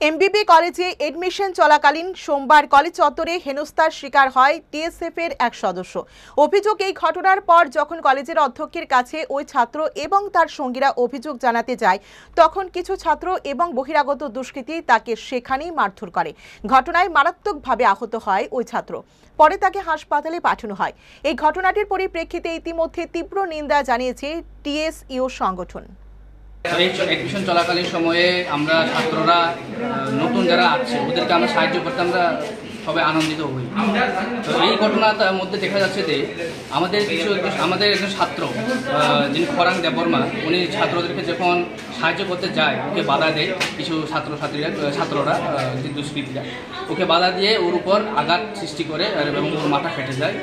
MBP কলেজে admission চলাকালীন সোমবার কলেজ চত্বরে হেনস্থার শিকার হয় টিএসএফ এর এক সদস্য। অভিযোগ, এই ঘটনার পর যখন কলেজের অধ্যক্ষের কাছে ওই ছাত্র এবং তার সঙ্গীরা অভিযোগ জানাতে যায়, তখন কিছু ছাত্র এবং বহিরাগত দুষ্কৃতী তাকে সেখানেই মারধর করে। ঘটনায় মারাত্মকভাবে আহত হয় ওই ছাত্র। পরে তাকে হাসপাতালে পাঠানো হয়। এই ঘটনাটির পরিপ্রেক্ষিতে ইতিমধ্যে তীব্র নিন্দা জানিয়েছে টিএসইউ সংগঠন। এডমিশন চলাকালীন সময়ে আমরা ছাত্ররা নতুন যারা আছে ওদেরকে আমরা সাহায্য করতে আমরা সবাই আনন্দিত হই। তো এই ঘটনার মধ্যে দেখা যাচ্ছে যে আমাদের একজন ছাত্র যিনি খরাং দেববর্মা, উনি ছাত্রদেরকে যখন সাহায্য করতে যায় ওকে বাধা দেয় কিছু ছাত্ররা যে দুষ্কৃতীরা, ওকে বাধা দিয়ে ওর উপর আঘাত সৃষ্টি করে এবং ওর মাথা ফেটে যায়।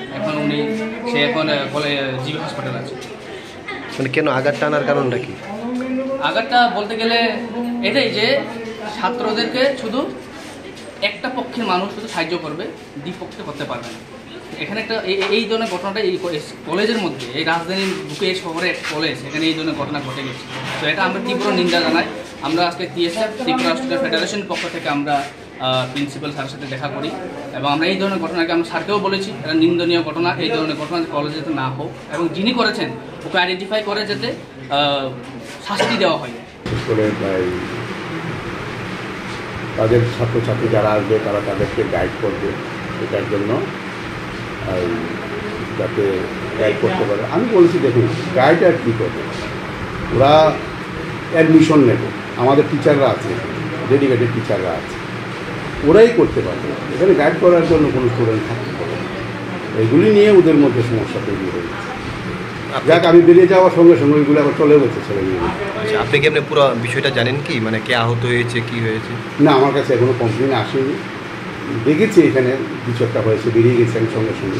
সে এখন জিবি হাসপাতালে আছে। মানে কেন আঘাত টানার কারণটা কি? আঘাতটা বলতে গেলে এটাই যে ছাত্রদেরকে শুধু একটা পক্ষের মানুষ শুধু সাহায্য করবে, দ্বিপক্ষে করতে পারবে না। এখানে একটা এই ধরনের ঘটনাটা এই কলেজের মধ্যে, এই রাজধানীর বুকে শহরে কলেজ, এখানে এই ধরনের ঘটনা ঘটে গেছে। তো এটা আমরা তীব্র নিন্দা জানাই। আমরা আজকে টিএসএফ ত্রিপুরা স্টুডেন্ট ফেডারেশনের পক্ষ থেকে আমরা প্রিন্সিপাল স্যারের সাথে দেখা করি এবং আমরা এই ধরনের ঘটনাকে আমরা স্যারকেও বলেছি এটা নিন্দনীয় ঘটনা, এই ধরনের ঘটনা কলেজে যাতে না হোক এবং যিনি করেছেন ওকে আইডেন্টিফাই করে যাতে শাস্তি দেওয়া হয়। তাদের ছাত্রছাত্রী যারা আসবে তারা তাদেরকে গাইড করবে, এটার জন্য যাতে গাইড করতে পারে। আমি বলছি দেখুন, গাইড আর কী করবে, ওরা অ্যাডমিশন নেবে, আমাদের টিচাররা আছে, ডেডিকেটেড টিচাররা আছে, ওরাই করতে পারবে। এখানে গাইড করার জন্য কোনো স্টুডেন্ট থাকতে পারে। এগুলি নিয়ে ওদের মধ্যে সমস্যা তৈরি হয়েছে। যাক, আমি বেরিয়ে যাওয়ার সঙ্গে সঙ্গে ওইগুলো আবার চলে গেছে ছেলে মেয়ে। আচ্ছা, আপনি কি পুরো বিষয়টা জানেন কি, মানে কে আহত হয়েছে, কি হয়েছে? না, আমার কাছে এখনো কমপ্লেন আসেনি। দেখেছি এখানে কিছু একটা হয়েছে, বেরিয়ে গেছে আমি সঙ্গে সঙ্গে।